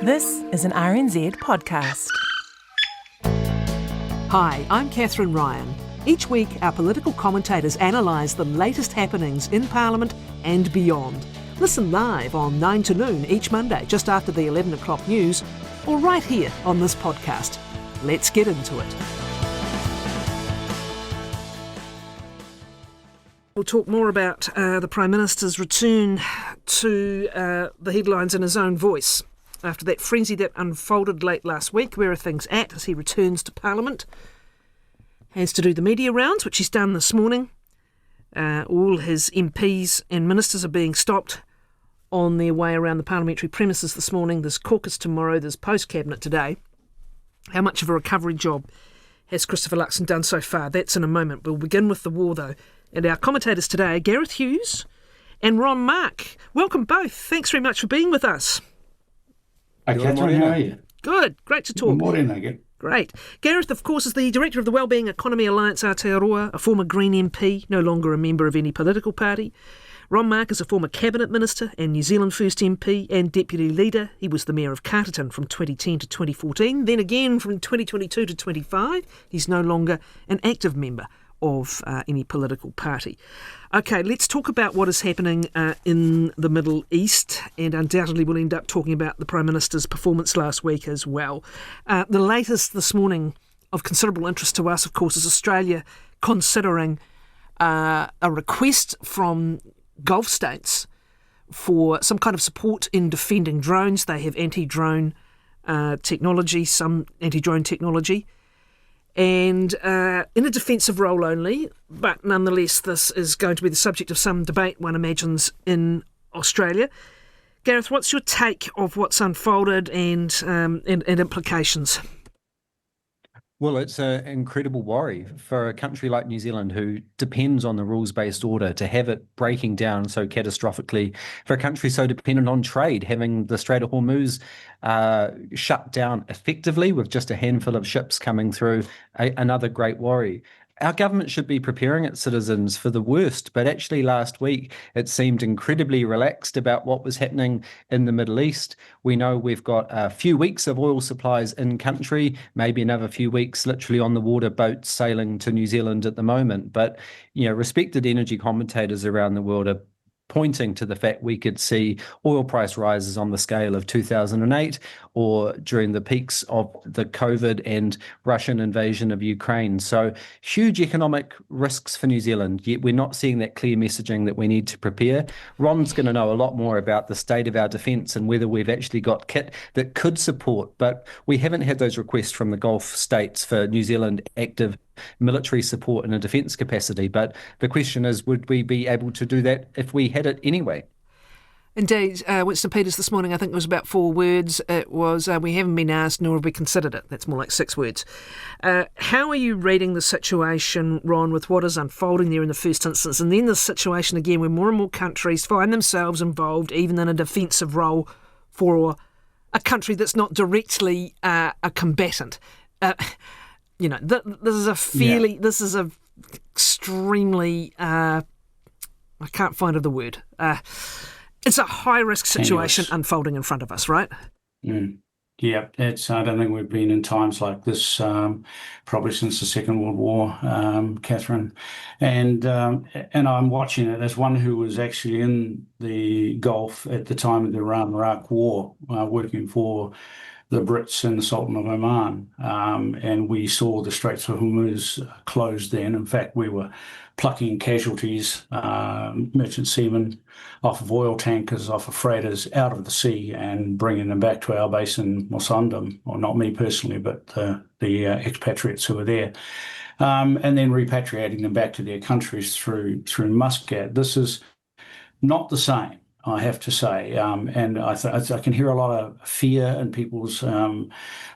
This is an RNZ podcast. Hi, I'm Kathryn Ryan. Each week, our political commentators analyse the latest happenings in Parliament and beyond. Listen live on 9 to noon each Monday, just after the 11 o'clock news, or right here on this podcast. Let's get into it. We'll talk more about the Prime Minister's return to the headlines in his own voice after that frenzy that unfolded late last week. Where are things at as he returns to Parliament? Has to do the media rounds, which he's done this morning. All his MPs and ministers are being stopped on their way around the parliamentary premises this morning. There's caucus tomorrow, there's post-cabinet today. How much of a recovery job has Christopher Luxon done so far? That's in a moment. We'll begin with the war, though. And our commentators today, Gareth Hughes and Ron Mark. Welcome both. Thanks very much for being with us. Hi, Kathryn, how are you? Good. Great to talk. Good morning, again. Great. Gareth, of course, is the Director of the Wellbeing Economy Alliance Aotearoa, a former Green MP, no longer a member of any political party. Ron Mark is a former Cabinet Minister and New Zealand First MP and Deputy Leader. He was the Mayor of Carterton from 2010 to 2014, then again from 2022 to 25. He's no longer an active member of any political party. Okay, let's talk about what is happening in the Middle East, and undoubtedly we'll end up talking about the Prime Minister's performance last week as well. The latest this morning of considerable interest to us, of course, is Australia considering a request from Gulf states for some kind of support in defending drones. They have anti-drone technology, some anti-drone technology, and in a defensive role only, but nonetheless this is going to be the subject of some debate, one imagines, in Australia. Gareth, what's your take of what's unfolded and implications? Well, it's an incredible worry for a country like New Zealand, who depends on the rules-based order, to have it breaking down so catastrophically, for a country so dependent on trade, having the Strait of Hormuz shut down effectively with just a handful of ships coming through. Another great worry. Our government should be preparing its citizens for the worst, but actually last week it seemed incredibly relaxed about what was happening in the Middle East. We know we've got a few weeks of oil supplies in country, maybe another few weeks literally on the water, boats sailing to New Zealand at the moment. But, respected energy commentators around the world are pointing to the fact we could see oil price rises on the scale of 2008 or during the peaks of the COVID and Russian invasion of Ukraine. So huge economic risks for New Zealand, yet we're not seeing that clear messaging that we need to prepare. Ron's going to know a lot more about the state of our defence and whether we've actually got kit that could support, but we haven't had those requests from the Gulf states for New Zealand active military support in a defence capacity. But the question is, would we be able to do that if we had it anyway? Indeed. Winston Peters this morning, I think it was about 4 words. It was, we haven't been asked nor have we considered it. That's more like 6 words. How are you reading the situation, Ron, with what is unfolding there in the first instance, and then the situation again where more and more countries find themselves involved even in a defensive role for a country that's not directly a combatant? This is a fairly, this is a extremely, I can't find the word. It's a high-risk situation unfolding in front of us, right? Yeah, I don't think we've been in times like this probably since the Second World War, Kathryn. And I'm watching it as one who was actually in the Gulf at the time of the Iran-Iraq War, working for the Brits and the Sultan of Oman, and we saw the Straits of Hormuz closed then. In fact, we were plucking casualties, merchant seamen off of oil tankers, off of freighters, out of the sea and bringing them back to our base in Mosandam, or not me personally, but the expatriates who were there, and then repatriating them back to their countries through Muscat. This is not the same, I have to say, and I can hear a lot of fear in people's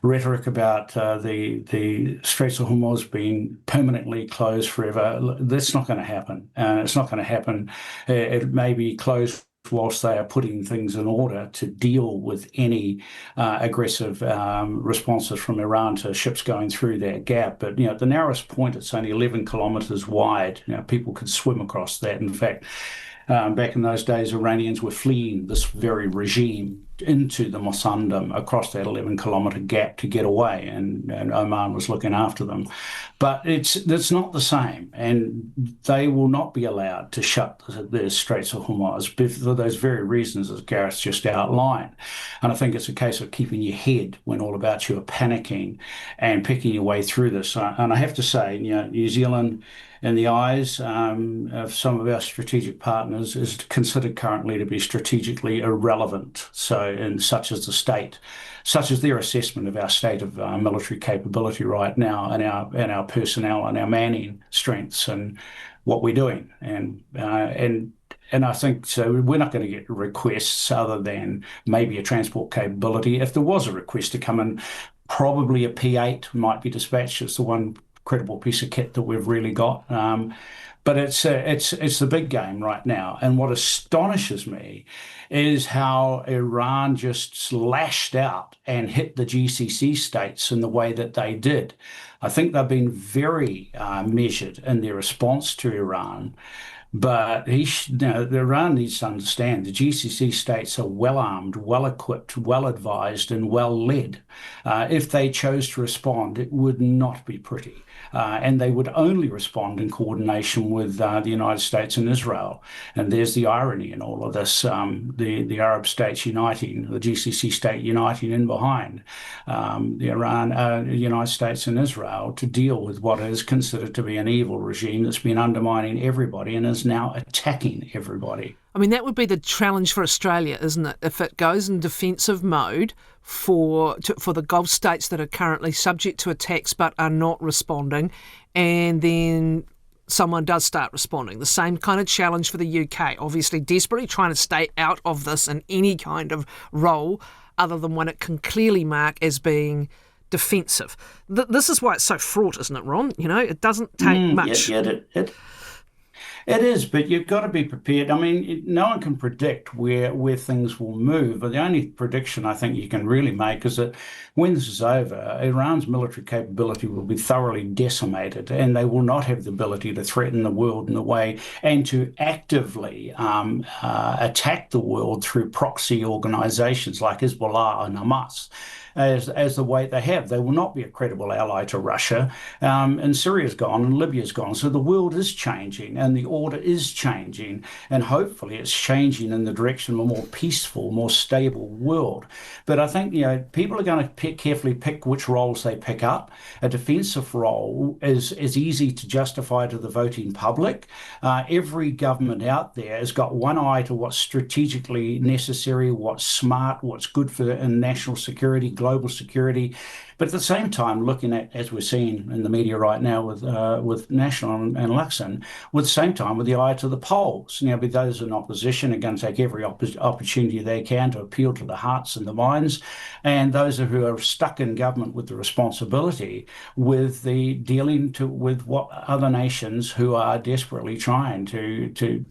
rhetoric about the Straits of Hormuz being permanently closed forever. That's not going to happen. It's not going to happen. It may be closed whilst they are putting things in order to deal with any aggressive responses from Iran to ships going through that gap. But, at the narrowest point, it's only 11 kilometres wide. People could swim across that. In fact, back in those days, Iranians were fleeing this very regime into the Mosandam across that 11-kilometre gap to get away, and Oman was looking after them. But it's not the same, and they will not be allowed to shut the Straits of Hormuz for those very reasons as Gareth just outlined. And I think it's a case of keeping your head when all about you are panicking and picking your way through this. And I have to say, New Zealand, in the eyes of some of our strategic partners, is considered currently to be strategically irrelevant. So, such as their assessment of our state of military capability right now, and our personnel and our manning strengths and what we're doing, and I think so. We're not going to get requests other than maybe a transport capability. If there was a request to come in, probably a P8 might be dispatched. It's the one credible piece of kit that we've really got. But it's the big game right now. And what astonishes me is how Iran just lashed out and hit the GCC states in the way that they did. I think they've been very measured in their response to Iran. But Iran needs to understand the GCC states are well armed, well equipped, well advised, and well led. If they chose to respond, it would not be pretty. And they would only respond in coordination with the United States and Israel. And there's the irony in all of this, the Arab states uniting, the GCC state uniting in behind the United States and Israel to deal with what is considered to be an evil regime that's been undermining everybody and is now attacking everybody. I mean, that would be the challenge for Australia, isn't it? If it goes in defensive mode for the Gulf states that are currently subject to attacks but are not responding, and then someone does start responding. The same kind of challenge for the UK, obviously desperately trying to stay out of this in any kind of role other than one it can clearly mark as being defensive. This is why it's so fraught, isn't it, Ron? It doesn't take much. Yeah, it is, but you've got to be prepared. I mean, no one can predict where things will move, but the only prediction I think you can really make is that when this is over, Iran's military capability will be thoroughly decimated, and they will not have the ability to threaten the world in a way and to actively attack the world through proxy organizations like Hezbollah and Hamas. As the way they have. They will not be a credible ally to Russia. And Syria's gone and Libya's gone. So the world is changing and the order is changing. And hopefully it's changing in the direction of a more peaceful, more stable world. But I think, people are going to carefully pick which roles they pick up. A defensive role is easy to justify to the voting public. Every government out there has got one eye to what's strategically necessary, what's smart, what's good for national security, global security, but at the same time looking at, as we're seeing in the media right now with National and Luxon, with the same time with the eye to the polls. But those in opposition are going to take every opportunity they can to appeal to the hearts and the minds, and those who are stuck in government with the responsibility with the dealing with what other nations who are desperately trying to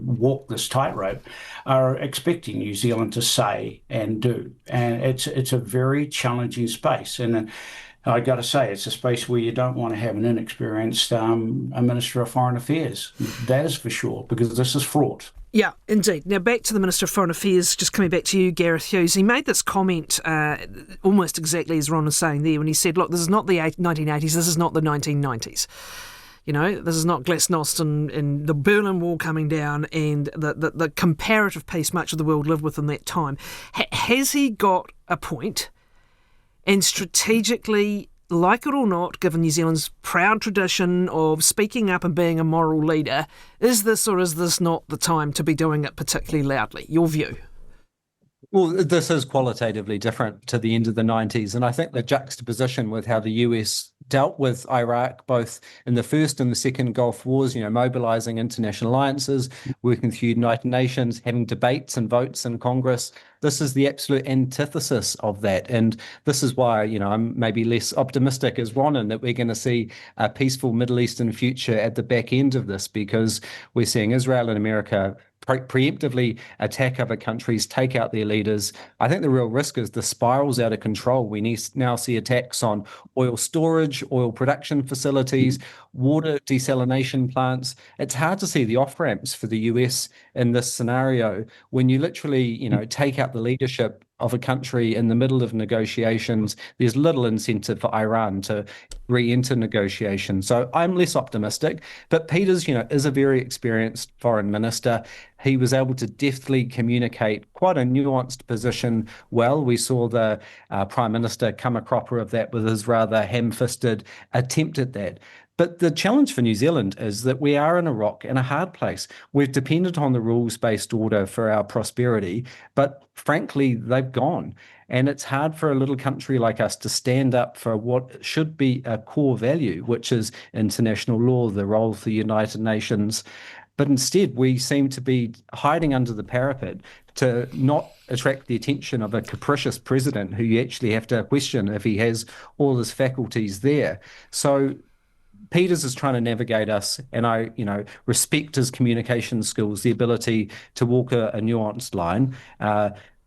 walk this tightrope are expecting New Zealand to say and do. And it's a very challenging space. And I got to say, it's a space where you don't want to have an inexperienced Minister of Foreign Affairs. That is for sure, because this is fraught. Yeah, indeed. Now, back to the Minister of Foreign Affairs, just coming back to you, Gareth Hughes. He made this comment almost exactly as Ron was saying there when he said, look, this is not the 1980s, this is not the 1990s. This is not glasnost and the Berlin Wall coming down and the comparative peace much of the world lived with in that time. Has he got a point? And strategically, like it or not, given New Zealand's proud tradition of speaking up and being a moral leader, is this or is this not the time to be doing it particularly loudly? Your view? Well, this is qualitatively different to the end of the 90s. And I think the juxtaposition with how the US dealt with Iraq, both in the first and the second Gulf Wars, mobilizing international alliances, working with the United Nations, having debates and votes in Congress. This is the absolute antithesis of that. And this is why, I'm maybe less optimistic as Ron in that we're going to see a peaceful Middle Eastern future at the back end of this, because we're seeing Israel and America preemptively attack other countries, take out their leaders. I think the real risk is the spirals out of control. We now see attacks on oil storage, oil production facilities, water desalination plants. It's hard to see the off-ramps for the US in this scenario when you literally, take out the leadership of a country in the middle of negotiations, there's little incentive for Iran to re-enter negotiations. So I'm less optimistic. But Peters, is a very experienced foreign minister. He was able to deftly communicate quite a nuanced position well. We saw the Prime Minister come a cropper of that with his rather ham-fisted attempt at that. But the challenge for New Zealand is that we are in a rock and a hard place. We've depended on the rules-based order for our prosperity, but frankly, they've gone. And it's hard for a little country like us to stand up for what should be a core value, which is international law, the role of the United Nations. But instead, we seem to be hiding under the parapet to not attract the attention of a capricious president who you actually have to question if he has all his faculties there. So Peters is trying to navigate us, and I, respect his communication skills, the ability to walk a nuanced line.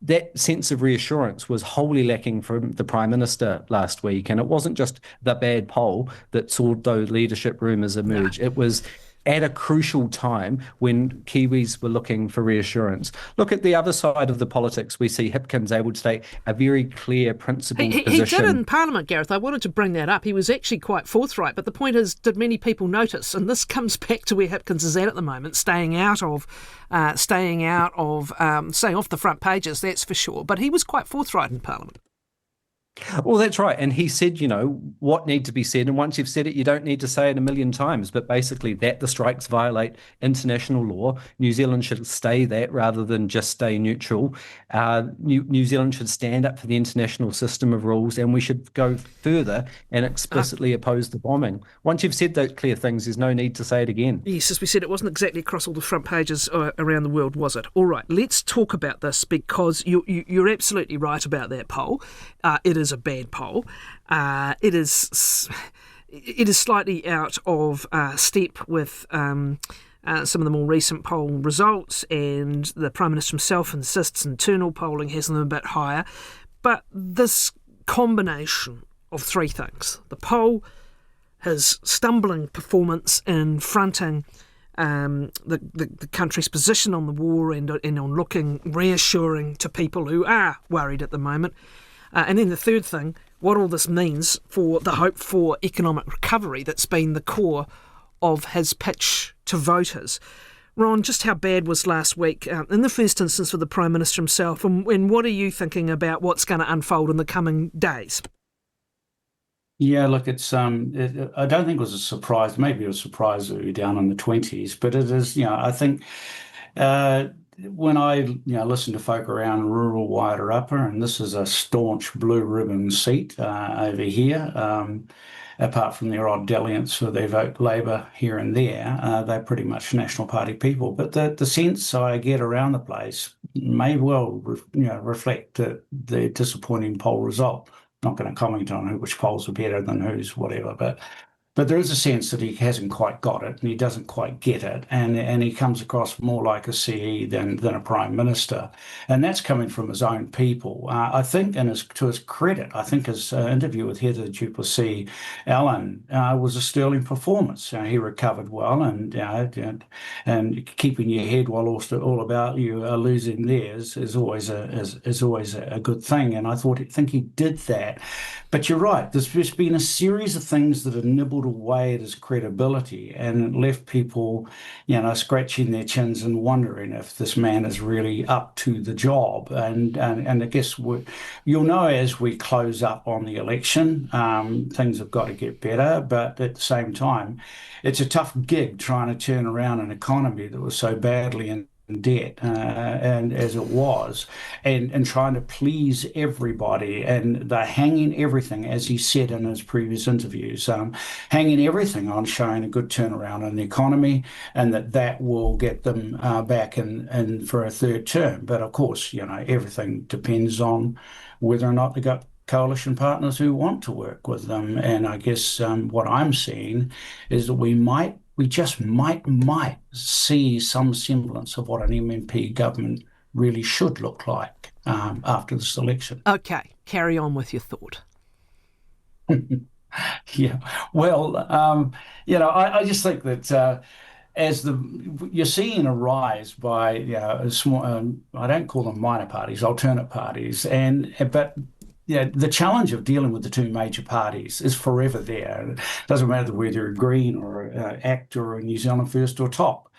That sense of reassurance was wholly lacking from the Prime Minister last week, and it wasn't just the bad poll that saw those leadership rumours emerge. It was at a crucial time when Kiwis were looking for reassurance. Look at the other side of the politics. We see Hipkins able to take a very clear principled position. He did in Parliament, Gareth. I wanted to bring that up. He was actually quite forthright. But the point is, did many people notice? And this comes back to where Hipkins is at the moment, staying off the front pages, that's for sure. But he was quite forthright in Parliament. Well, that's right. And he said, what need to be said. And once you've said it, you don't need to say it a million times. But basically that the strikes violate international law. New Zealand should stay that rather than just stay neutral. New Zealand should stand up for the international system of rules, and we should go further and explicitly oppose the bombing. Once you've said those clear things, there's no need to say it again. Yes, as we said, it wasn't exactly across all the front pages around the world, was it? All right, let's talk about this, because you're absolutely right about that poll. It is a bad poll. It is slightly out of step with some of the more recent poll results, and the Prime Minister himself insists internal polling has them a bit higher. But this combination of three things: the poll, his stumbling performance in fronting the country's position on the war and on looking reassuring to people who are worried at the moment, and then the third thing, what all this means for the hope for economic recovery that's been the core of his pitch to voters. Ron, just how bad was last week in the first instance for the Prime Minister himself, and what are you thinking about what's going to unfold in the coming days? Yeah, look, it's I don't think it was a surprise. Maybe it was a surprise that we were down in the 20s, but it is, I think when I listen to folk around rural Wairarapa, and this is a staunch blue ribbon seat over here, apart from their odd dalliance where they vote Labour here and there, they're pretty much National Party people. But the sense I get around the place may well reflect the disappointing poll result. Not going to comment on which polls are better than whose, whatever, but there is a sense that he hasn't quite got it, and he doesn't quite get it, and he comes across more like a CE than a Prime Minister, and that's coming from his own people. I think, and to his credit, I think his interview with Heather Duplessis Allen was a sterling performance. He recovered well, and keeping your head while all about you are losing theirs is always a good thing, and I think he did that. But you're right, there's been a series of things that have nibbled away at his credibility, and it left people, scratching their chins and wondering if this man is really up to the job. And I guess you'll know as we close up on the election, things have got to get better. But at the same time, it's a tough gig trying to turn around an economy that was so badly in debt and as it was, and trying to please everybody, and they're hanging everything, as he said in his previous interviews, hanging everything on showing a good turnaround in the economy, and that will get them back in for a third term. But of course, everything depends on whether or not they got coalition partners who want to work with them. And I guess what I'm seeing is that we just might see some semblance of what an MMP government really should look like after this election. Okay, carry on with your thought. Yeah, well, I just think that you're seeing a rise by a small, I don't call them minor parties, alternate parties, but the challenge of dealing with the two major parties is forever there. It doesn't matter whether you're a Green or ACT or a New Zealand First or TOP.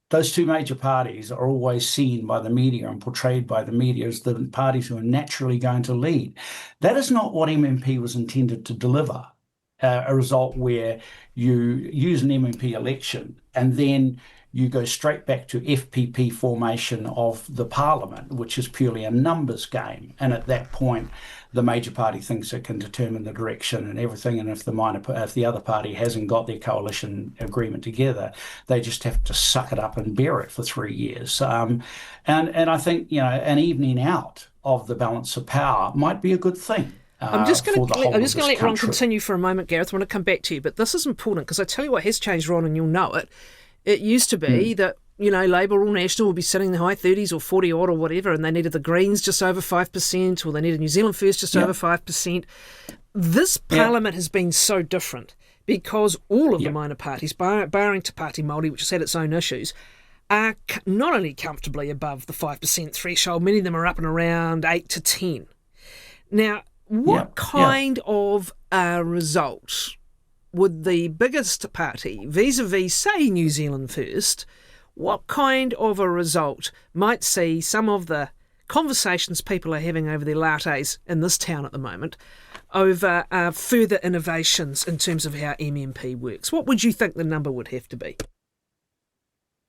Those two major parties are always seen by the media and portrayed by the media as the parties who are naturally going to lead. That is not what MMP was intended to deliver. A result where you use an MMP election and then you go straight back to FPP formation of the parliament, which is purely a numbers game. And at that point, the major party thinks it can determine the direction and everything. And if the other party hasn't got their coalition agreement together, they just have to suck it up and bear it for 3 years. And I think, an evening out of the balance of power might be a good thing. I'm just going to let Ron continue for a moment, Gareth. I want to come back to you, but this is important because I tell you what has changed, Ron, and you'll know it. It used to be that, Labour or National would be sitting in the high 30s or 40 odd or whatever, and they needed the Greens just over 5%, or they needed New Zealand First just over 5%. This Parliament has been so different because all of the minor parties, barring Te Pāti Māori, which has had its own issues, are not only comfortably above the 5% threshold, many of them are up and around 8 to 10. Now, what kind of result would the biggest party, vis-a-vis, say, New Zealand First, what kind of a result might see some of the conversations people are having over their lattes in this town at the moment over further innovations in terms of how MMP works? What would you think the number would have to be?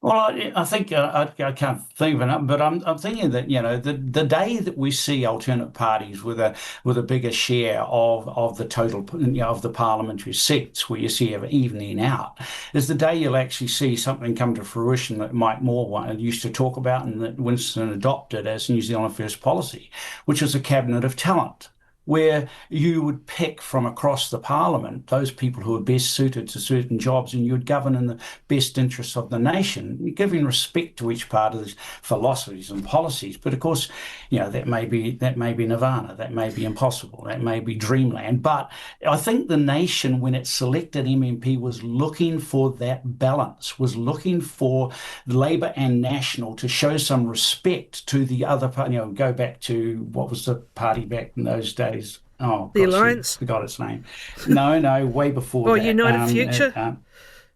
Well, I think I can't think of a number, but I'm thinking that the day that we see alternate parties with a bigger share of the total of the parliamentary seats, where you see an evening out, is the day you'll actually see something come to fruition that Mike Moore used to talk about and that Winston adopted as New Zealand First policy, which is a cabinet of talent, where you would pick from across the parliament those people who are best suited to certain jobs, and you would govern in the best interests of the nation, giving respect to each part of these philosophies and policies. But of course, that may be nirvana, that may be impossible, that may be dreamland. But I think the nation, when it selected MMP, was looking for that balance, was looking for Labour and National to show some respect to the other party. Go back to what was the party back in those days. Oh, the Alliance? Forgot its name. No, way before that. United Future?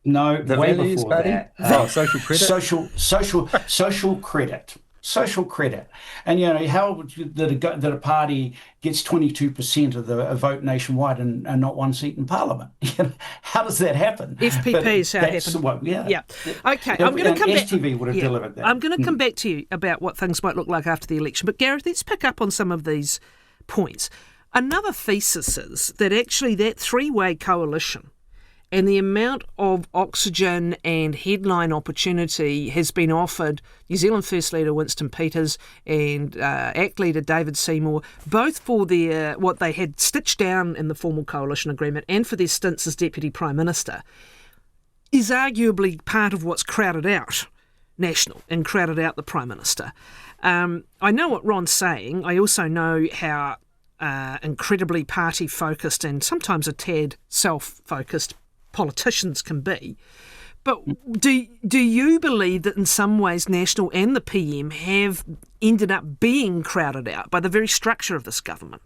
No, the way Values before Party? that. Social credit? Social credit. Social credit. And, how that a party gets 22% of the vote nationwide and not one seat in Parliament? How does that happen? FPP is how it happened. Yeah. Okay, I'm going to come back. STV would have delivered that. I'm going to come back to you about what things might look like after the election. But, Gareth, let's pick up on some of these points. Another thesis is that actually that three-way coalition and the amount of oxygen and headline opportunity has been offered New Zealand First Leader Winston Peters and ACT Leader David Seymour, both for their what they had stitched down in the formal coalition agreement and for their stints as Deputy Prime Minister, is arguably part of what's crowded out National and crowded out the Prime Minister. I know what Ron's saying. I also know how incredibly party-focused and sometimes a tad self-focused politicians can be. But do you believe that in some ways National and the PM have ended up being crowded out by the very structure of this government?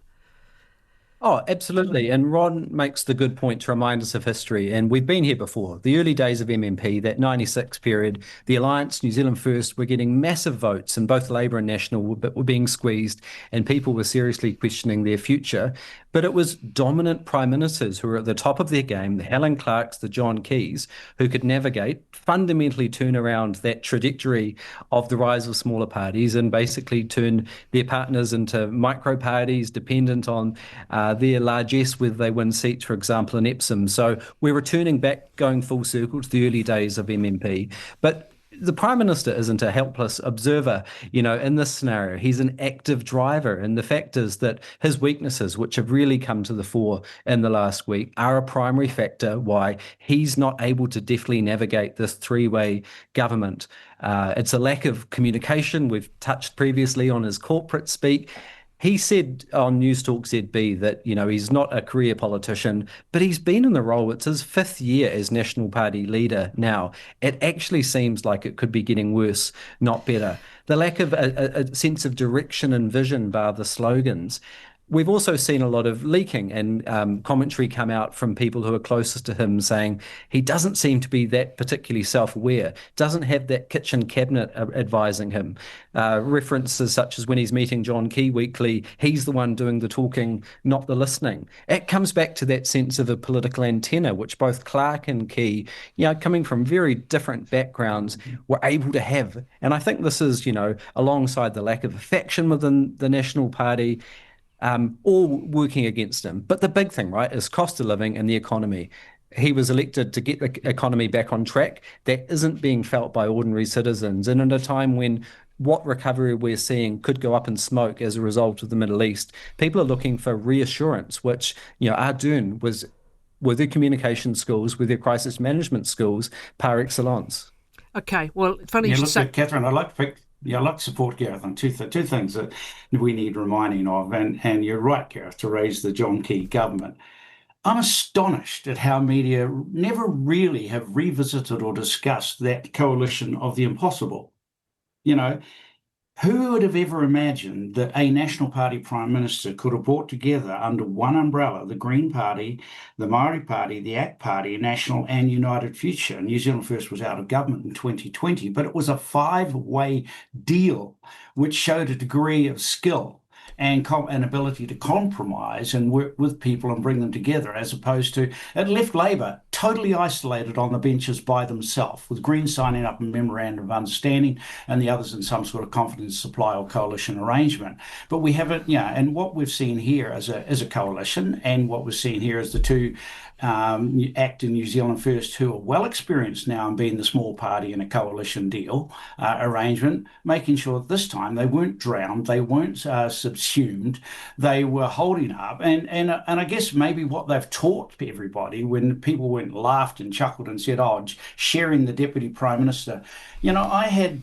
Oh, absolutely. And Ron makes the good point to remind us of history. And we've been here before. The early days of MMP, that 96 period, the Alliance, New Zealand First, were getting massive votes, and both Labour and National were being squeezed, and people were seriously questioning their future. But it was dominant prime ministers who were at the top of their game, the Helen Clarks, the John Keys, who could navigate, fundamentally turn around that trajectory of the rise of smaller parties and basically turn their partners into micro parties dependent on their largesse, whether they win seats, for example, in Epsom. So we're returning back, going full circle to the early days of MMP. But the Prime Minister isn't a helpless observer, in this scenario. He's an active driver. And the fact is that his weaknesses, which have really come to the fore in the last week, are a primary factor why he's not able to deftly navigate this three-way government. It's a lack of communication. We've touched previously on his corporate speak. He said on News Talk ZB that, he's not a career politician, but he's been in the role. It's his 5th year as National Party leader now. It actually seems like it could be getting worse, not better. The lack of a sense of direction and vision, bar the slogans. We've also seen a lot of leaking and commentary come out from people who are closest to him saying he doesn't seem to be that particularly self-aware, doesn't have that kitchen cabinet advising him. References such as when he's meeting John Key weekly, he's the one doing the talking, not the listening. It comes back to that sense of a political antenna, which both Clark and Key, coming from very different backgrounds, were able to have. And I think this is, alongside the lack of affection within the National Party, all working against him. But the big thing, right, is cost of living and the economy. He was elected to get the economy back on track. That isn't being felt by ordinary citizens. And in a time when what recovery we're seeing could go up in smoke as a result of the Middle East, people are looking for reassurance, which, Ardern was, with their communication skills, with their crisis management skills, par excellence. Okay, well, funny you should say... Kathryn, I'd like to support Gareth on two things that we need reminding of, and you're right, Gareth, to raise the John Key government. I'm astonished at how media never really have revisited or discussed that coalition of the impossible. Who would have ever imagined that a National Party Prime Minister could have brought together under one umbrella the Green Party, the Maori Party, the ACT Party, National and United Future? New Zealand First was out of government in 2020, but it was a 5-way deal which showed a degree of skill and ability to compromise and work with people and bring them together, as opposed to it left Labour totally isolated on the benches by themselves, with Greens signing up a memorandum of understanding and the others in some sort of confidence supply or coalition arrangement. But we haven't, and what we've seen here as a coalition, and what we've seen here as the two ACT and New Zealand First, who are well experienced now in being the small party in a coalition deal arrangement, making sure that this time they weren't drowned, they weren't subsumed, they were holding up. And I guess maybe what they've taught everybody, when people went laughed and chuckled and said, "Oh, sharing the Deputy Prime Minister." I had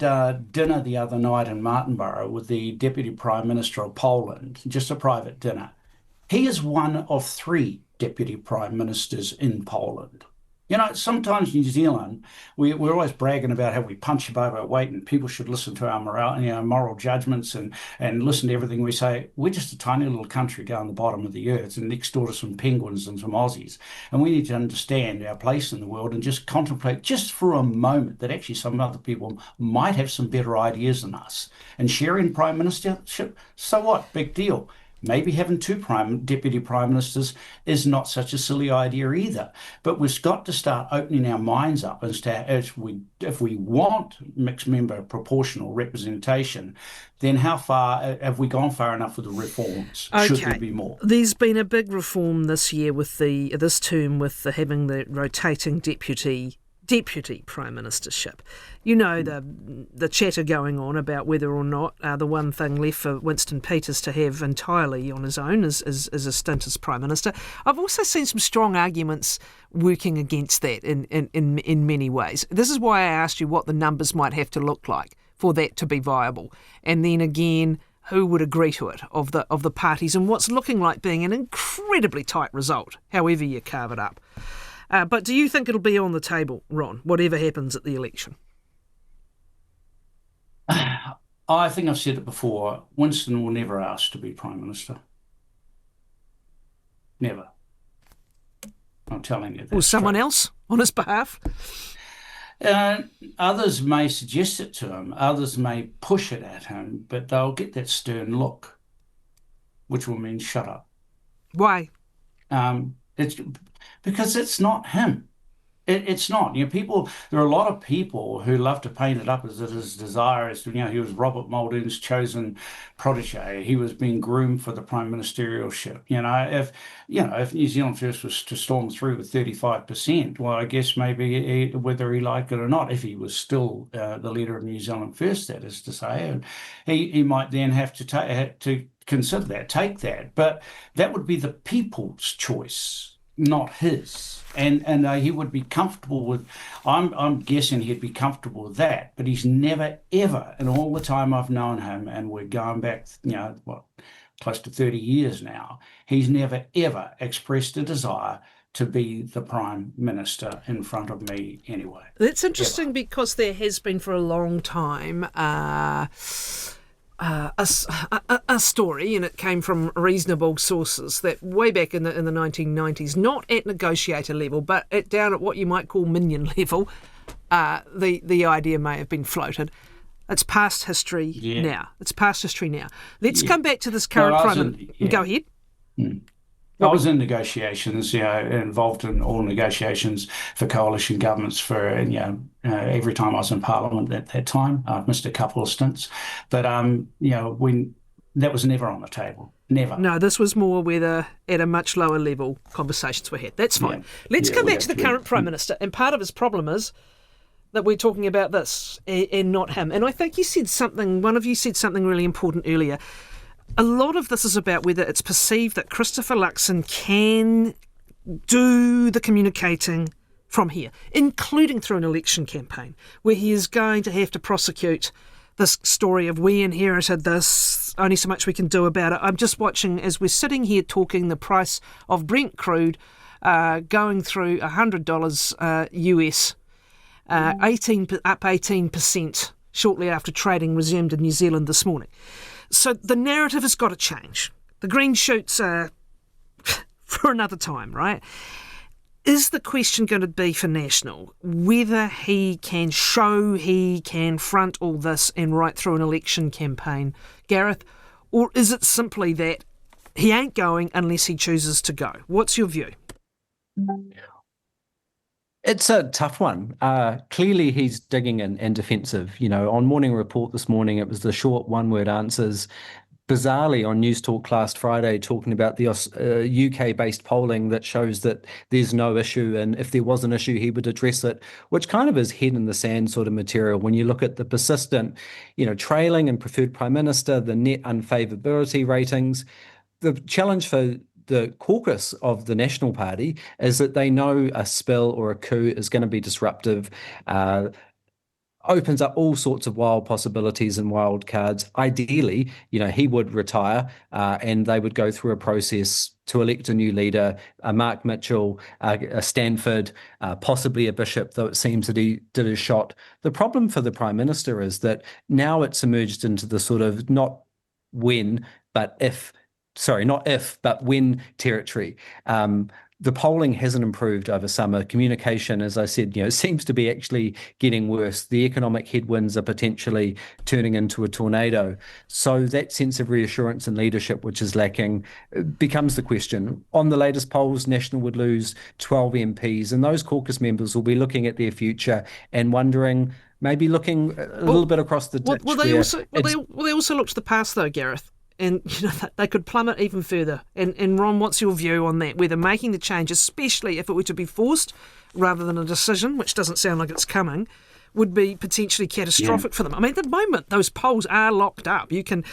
dinner the other night in Martinborough with the Deputy Prime Minister of Poland, just a private dinner. He is one of 3 Deputy Prime Ministers in Poland. Sometimes New Zealand, we're always bragging about how we punch above our weight and people should listen to our moral judgments and listen to everything we say. We're just a tiny little country down the bottom of the earth and next door to some penguins and some Aussies. And we need to understand our place in the world and just contemplate just for a moment that actually some other people might have some better ideas than us. And sharing Prime Ministership, so what? Big deal. Maybe having 2 deputy prime ministers is not such a silly idea either. But we've got to start opening our minds up as to if we want mixed member proportional representation, then how far have we gone far enough with the reforms? Okay. Should there be more? There's been a big reform this year with this term with having the rotating deputy prime ministership. The chatter going on about whether or not the one thing left for Winston Peters to have entirely on his own is a stint as prime minister. I've also seen some strong arguments working against that in many ways. This is why I asked you what the numbers might have to look like for that to be viable, and then again, who would agree to it of the parties and what's looking like being an incredibly tight result, however you carve it up. But do you think it'll be on the table, Ron, whatever happens at the election? I think I've said it before. Winston will never ask to be Prime Minister. Never. I'm telling you that. Or someone else on his behalf? Others may suggest it to him. Others may push it at him, but they'll get that stern look, which will mean shut up. Why? It's because it's not him. It's not. There are a lot of people who love to paint it up as it is desire. He was Robert Muldoon's chosen protege. He was being groomed for the prime ministerialship. If New Zealand First was to storm through with 35%, well, I guess maybe whether he liked it or not, if he was still the leader of New Zealand First, that is to say, and he might then have to consider that, take that. But that would be the people's choice, not his. And he would be comfortable with, I'm guessing he'd be comfortable with that, but he's never, ever, in all the time I've known him, and we're going back, close to 30 years now, he's never, ever expressed a desire to be the Prime Minister in front of me anyway. That's interesting because there has been for a long time a story, and it came from reasonable sources, that way back in the 1990s, not at negotiator level, but down at what you might call minion level, the idea may have been floated. It's past history now. It's past history now. Let's come back to this current Prime Minister. Go ahead. I was in negotiations, involved in all negotiations for coalition governments for, every time I was in Parliament at that time. I've missed a couple of stints. But, when that was never on the table. Never. No, this was more whether at a much lower level conversations were had. That's fine. Let's come back to the current Prime Minister. And part of his problem is that we're talking about this and not him. And I think one of you said something really important earlier. A lot of this is about whether it's perceived that Christopher Luxon can do the communicating from here, including through an election campaign, where he is going to have to prosecute this story of we inherited this, only so much we can do about it. I'm just watching as we're sitting here talking the price of Brent crude going through $100 US, up 18% shortly after trading resumed in New Zealand this morning. So the narrative has got to change. The green shoots are for another time, right? Is the question going to be for National whether he can show he can front all this and right through an election campaign, Gareth, or is it simply that he ain't going unless he chooses to go? What's your view? It's a tough one. Clearly, he's digging in and defensive. On Morning Report this morning, it was the short one-word answers. Bizarrely, on News Talk last Friday, talking about the UK-based polling that shows that there's no issue, and if there was an issue, he would address it, which kind of is head in the sand sort of material. When you look at the persistent, trailing and preferred Prime Minister, the net unfavourability ratings, the challenge for the caucus of the National Party is that they know a spill or a coup is going to be disruptive, opens up all sorts of wild possibilities and wild cards. Ideally, he would retire and they would go through a process to elect a new leader, a Mark Mitchell, a Stanford, possibly a Bishop, though it seems that he did his shot. The problem for the Prime Minister is that now it's emerged into the sort of not when, but when territory. The polling hasn't improved over summer. Communication, as I said, seems to be actually getting worse. The economic headwinds are potentially turning into a tornado. So that sense of reassurance and leadership, which is lacking, becomes the question. On the latest polls, National would lose 12 MPs, and those caucus members will be looking at their future and wondering, maybe looking a little bit across the ditch. Will they also look to the past, though, Gareth? And they could plummet even further. And Ron, what's your view on that? Whether making the change, especially if it were to be forced rather than a decision, which doesn't sound like it's coming, would be potentially catastrophic for them. I mean, at the moment, those polls are locked up. You can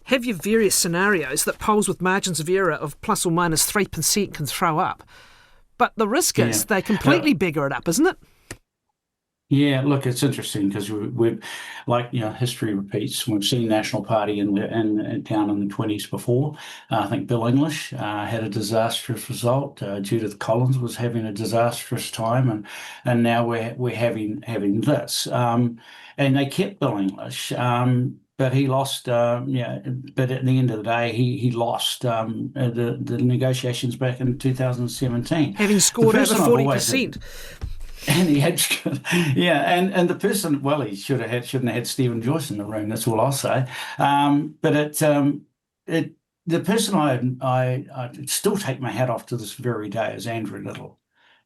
have your various scenarios that polls with margins of error of plus or minus 3% can throw up. But the risk is they completely beggar it up, isn't it? Yeah, look, it's interesting because we've history repeats. We've seen National Party down in the 20s before. I think Bill English had a disastrous result. Judith Collins was having a disastrous time, and now we're having this. And they kept Bill English. But he lost, but at the end of the day, he lost the negotiations back in 2017. Having scored over 40%. And he had, and the person, he shouldn't have had Stephen Joyce in the room. That's all I'll say. But the person I still take my hat off to this very day is Andrew Little.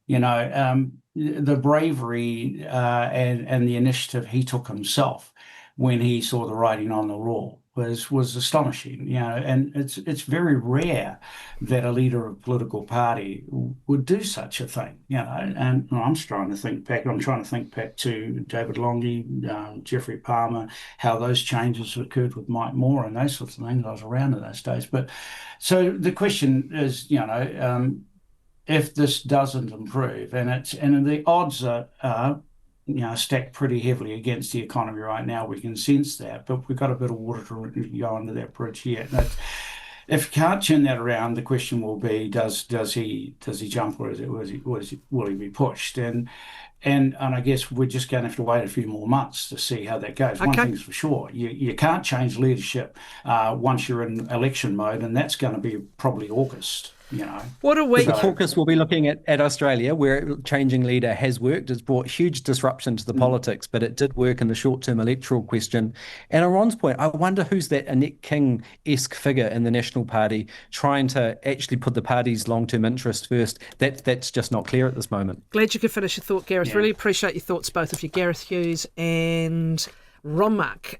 The bravery and the initiative he took himself when he saw the writing on the wall was astonishing, and it's very rare that a leader of a political party would do such a thing, and I'm trying to think back to David Longy, Geoffrey Palmer, how those changes occurred with Mike Moore and those sorts of things. I was around in those days. But so the question is, if this doesn't improve, and the odds are stacked pretty heavily against the economy right now. We can sense that, but we've got a bit of water to go under that bridge yet. If you can't turn that around, the question will be: Does he jump, or will he be pushed? And I guess we're just going to have to wait a few more months to see how that goes. One thing's for sure: you can't change leadership once you're in election mode, and that's going to be probably August. What a week! The caucus will be looking at Australia, where changing leader has worked. It's brought huge disruption to the politics, but it did work in the short-term electoral question. And on Ron's point, I wonder who's that Annette King-esque figure in the National Party trying to actually put the party's long-term interest first. That's just not clear at this moment. Glad you could finish your thought, Gareth. Yeah. Really appreciate your thoughts, both of you, Gareth Hughes and Ron Mark.